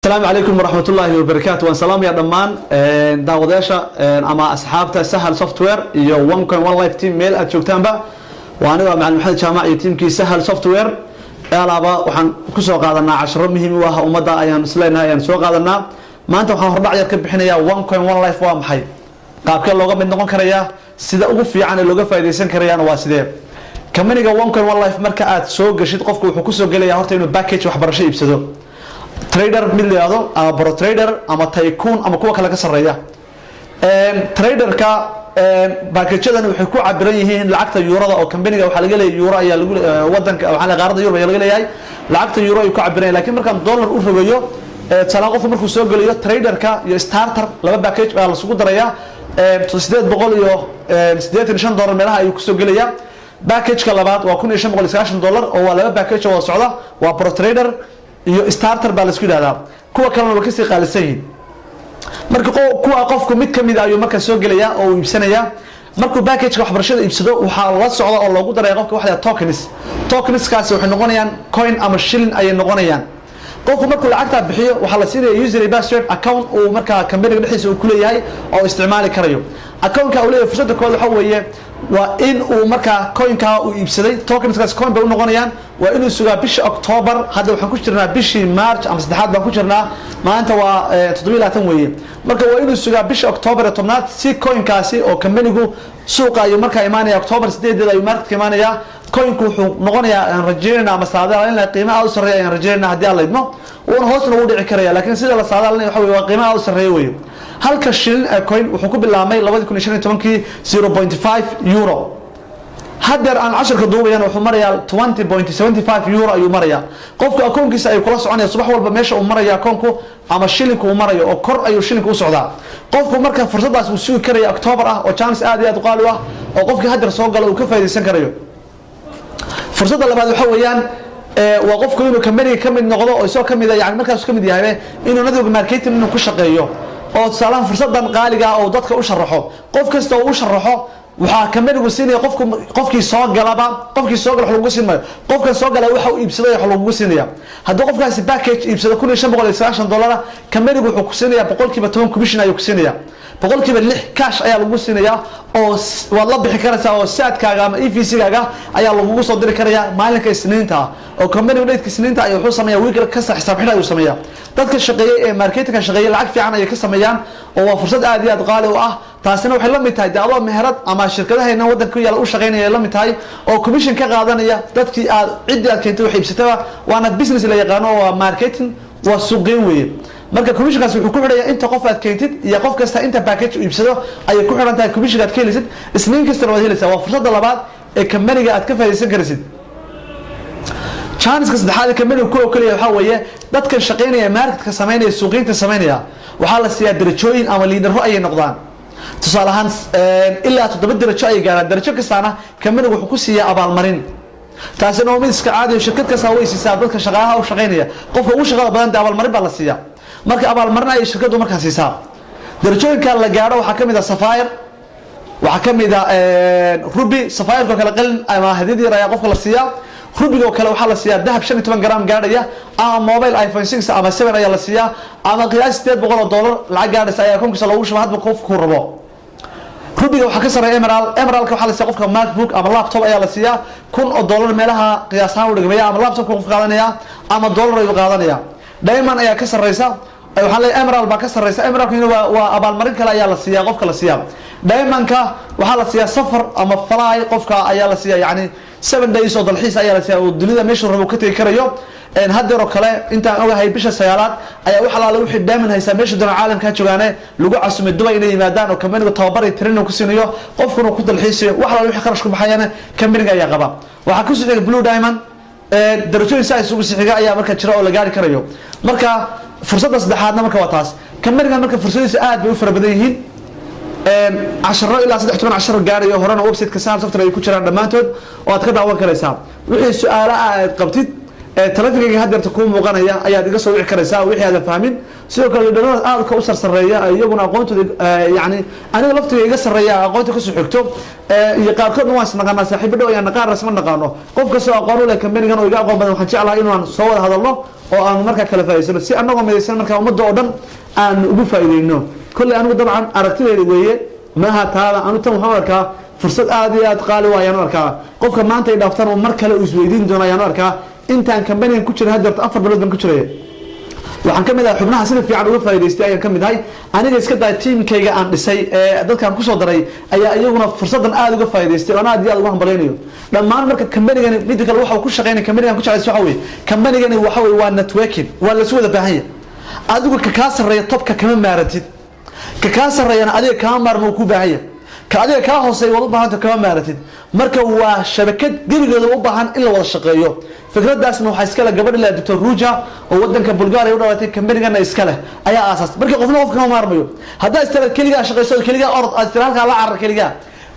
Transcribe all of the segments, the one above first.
السلام عليكم ورحمة الله وبركاته وسلام يا دمان داوديشا أما أصحابته سهل سوفت وير يو 1.1 لايف تيم ميل أتشوكتان با وأنا مع المحل جامعي تيم كي سهل سوفت وير ألعبا وحن كسو قادنا 10 مهم وها ومدى أيام سلينا أيام سو قادنا ما أنت وحن ربع يركب بحنايا 1.1 لايف waa maxay qaabka looga mid noqon karaya sida ugu fiican ee looga faa'iideysan karayaan waa sidee kamaniga 1.1 لايف marka aad soo gashid qofku wuxuu ku soo galaya horta inuu package waxbarasho iibsado trader midlaado ama pro trader ama tycoon ama kuwa kale ka sareeya traderka package-adan waxay ku cabiran yihiin lacagta euro-da oo company-ga waxa laga leeyahay euro ayaa lagu wadanka waxa qaarada Europe ayaa laga leeyahay lacagta euro ay ku cabiran laakiin marka dollar uu rogayo talaaq qof markuu soo galiyo traderka iyo starter laba package baa la isugu daraya 800 iyo 85 dollar meelaha ay ku soo galaya package-ka labaad waa 1590 dollar oo waa laba package oo socda waa pro trader iyo starter baa la isku yiraahdaa kuwa kalena waa ka sii qaalisan yihiin marka kuwa qofku mid kamid ah ayuu marka soo galaya oo uu iibsanaya markuu package-ka waxbarashada iibsado waxa la socda oo loogu daray qofka waxa tokens kaasi waxay noqonayaan coin ama shilling ay noqonayaan qofku markuu lacagta bixiyo waxa la siinayaa user password account oo marka company-ga dhexdiisa uu ku leeyahay oo isticmaali karayo account-ka uu leeyahay fursadda koowaad waxa weeye waa in uu marka coin-ka uu iibsaday tokenskaas coin bay u noqonayaan waa inuu sugaa bisha October hadda waxaan ku jirnaa bishii March ama saddexaad baan ku jirnaa maanta waa 27 weeye marka waa inuu sugaa bisha October 10 si coin-kaasi oo company-gu suuqa ayuu marka imaanaya October 8 ayuu market imaanaya coin-ku wuxuu noqonayaa aan rajeynaa ama saadaal in la qiimaha u sareeyo aan rajeynaa hadii aan leedno oo hoosna uu dhici karaya laakiin sida la saadaalnay waxa weeye waa qiimaha u sareeyo weeye halka shilin coin wuxuu ku bilaabmay 2015 0.5 euro haddar aan 10ka duubayaan wuxuu marayaa 20.75 euro ayuu marayaa qofka akoonkiisa ay kula soconaya subax walba meesha uu marayaa akoonku ama shilinku uu marayo oo kor ayuu shilinku u socdaa qofku marka fursadaas uu sugi karayo October ah oo chance aad iyo aad u qaali ah oo qofkii haddar soo galo uu ka faa'iideysan karayo fursadda labaad waxa weeyaan waa qofku inuu company ka mid noqdo oo isoo ka mid yahay markaas ka mid yahay inuu network marketing inuu ku shaqeeyo oo salaam fursadan qaaliga oo dadka u sharaxo qof kasta oo u sharaxo waxa company-gu siinaya qofkii soo galaba qofkii soo gal lagu siinmayo qofka soo gala waxa uu iibsaday waxa lagu siinaya haddii qofkaasi package iibsado 1590 dollar company-gu wuxuu ku siinaya 10% commission ayuu ku siinaya 6% cash ayaa lagu siinaya oo wad la bixi karaysaa oo saadkaaga ama EVC-gaaga ayaa lagu soo diri karaya maalinka Isniinta oo company-gu dheedka Isniinta ayuu wuxuu sameeyaa week ka sax xisaab xidh ayuu sameeyaa dadka shaqeeyay ee marketing-ka shaqeeyay lacag fiican ay ka sameeyaan oo waa fursad aad iyo aad qaali u ah taasina waxay la mid tahay dawlad meherad ama shirkadaheena wadanka yaala u shaqeynaya la mid tahay oo commission ka qaadanaya dadkii aad cid aad keentay wax iibsataba waana business la yaqaan oo marketing waa suuqgeyn weeye marka commissionkaas wuxuu ku xidhayaa inta qof aad keentid iyo qof kasta inta package uu iibsado ayay ku xidhan tahay commission aad ka helisid isniin kasta waad helaysaa waa fursadda labaad ee company-ga aad ka faa'iideysan karaysid chance saddexaad ee company-gu ku kaliya waxa weeye dadka shaqeynaya marketka sameynaya suuqgeynta sameynaya waxa la siiyaa darajooyin ama leader ay noqdaan tusaale ahaan ilaa 7 darajo ay gaaraan darajo kastaana company-gu wuxuu ku siiyaa abaalmarin taasina oo mid iska caadi shirkad kasta way siisaa dadka shaqaalaha u shaqeynaya qofka ugu shaqada badan abaalmarin baa la siiyaa marka abaalmarin ay shirkadu markaa siisaa darajooyinka la gaaro waxa kamid ah Sapphire waxa kamid ah Ruby Sapphire oo kala qalin ama hadiyad yar ayaa qofka la siiyaa Ruby oo kale waxa la siiyaa dahab 15 gram gaadhaya ama mobile iPhone 6 ama 7 ayaa la siiyaa ama qiyaas 800 dollar lacag gaadhaysa ayaa koonkiisa lagu shubo hadba qofku rabo Ruby waxa ka sareeya Emerald waxa la siiyaa qofka MacBook ama laptop ayaa la siiyaa 1000 dollar meelaha qiyaas ahaan u dhigmaya ama laptop qof qaadanaya ama dollar ay qaadanaya Diamond ayaa ka sareysa waxa la Emerald ba ka sareysa Emerald waa abaalmarin kale ayaa la siiyaa qofka la siiyaa Diamond-ka waxa la siiyaa safar ama fly qofka ayaa la siiyaa yani 7 days oo dalxiis ayaa la siiyaa oo dunida meesha rabo ka tagi karayo haddii kale inta ogahay bisha sagaalaad ayaa waxa la wixii Diamond haysa meesha doona caalamka joogaane lagu casuumay Dubai inay yimaadaan oo company-gu tababar iyo training ku siinayo qofkuna ku dalxiisayo waxa la wixii kharash ku baxayana company-ga ayaa qaba waxa ku soo Blue Diamond darajooyin saas ugu sixiga ayaa marka jira oo la gaari karayo marka fursadda saddexaadna marka waa taas company-ga marka fursadiisa aad bay u fara badan yihiin 10 ilaa 13 gaarayo horena website-ka Sahal Software ay ku jiraan dhamaantood oo aad ka daawan karaysaa wixii su'aalaha aad qabtid تلفيقي هذا تكون مقنعة أي هذا قصة وعكرسة وحي هذا فاهمين سوى كل الدنيا كأسر سرية يجون أقونت يعني أنا لفت يقصر ريا أقونت كسر حكتب يقارن ناس نقارن صاحب ده يعني نقارن رسم نقارنه قف كسر أقارن لكن بيني كانوا يقارن بدل حنشي على إنه عن صور هذا الله أو أن مركز كلفايس بس أنا قام يسمى مركز ومدة أردن أن أبو فايدينه كل أنا طبعا أرتب الوجه ما هذا أنا تم حوارك فرصة عادية قالوا يا نوركا قف كمان أنت إذا افترضوا مركز الأسبوعين دون يا نوركا أنت عن كمباني كوتشر هذا تأثر بلد من كوتشرية waxaan kamid ah xubnaha sida fiican uga faa'iideystay ayaan kamid ahay aniga iska daa teamkayga aan dhisay dadkan ku soo daray ayaa iyaguna fursadan aad uga faa'iideystay oo aad iyo aad uga hambaleynayo dhammaan marka kambanigani mid kale waxa uu ku shaqeynaa kambanigan ku shaqeyso waxa weeye kambanigani waxa weeye waa networking waa la soo wada baahan yahay adigu ka sareeyo topka kama maaratid ka sareeyana adiga ka maarmo ku baahan yahay ka adiga ka hooseeyo wada baahan kama maaratid marka waa shabakad gurigeeda u baahan in la wada shaqeeyo fikradaasna waxa iska la gabadha la Dr. Ruja oo wadanka Bulgaariya u dhawaatay kambanigana iska leh ayaa aasas markii qofna qof ka maarmayo hadaa istiraad kaliya shaqeyso kaliya orod aad istiraadka la carar kaliya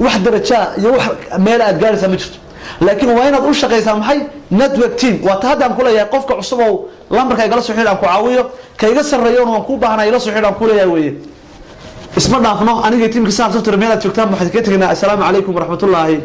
wax daraja iyo wax meel aad gaaraysa ma jirto laakiin waa inaad u shaqeysaa maxay network team waa taadaan ku leeyahay qofka cusub oo lambarka ay gala soo xidhan ku caawiyo kayga sareeyo oo ku baahanay la soo xidhan ku leeyahay weeye isma dhaafno aniga teamka Sahal Software meel aad joogtaan waxaan ka tagnaa assalaamu calaykum waraxmatullaahi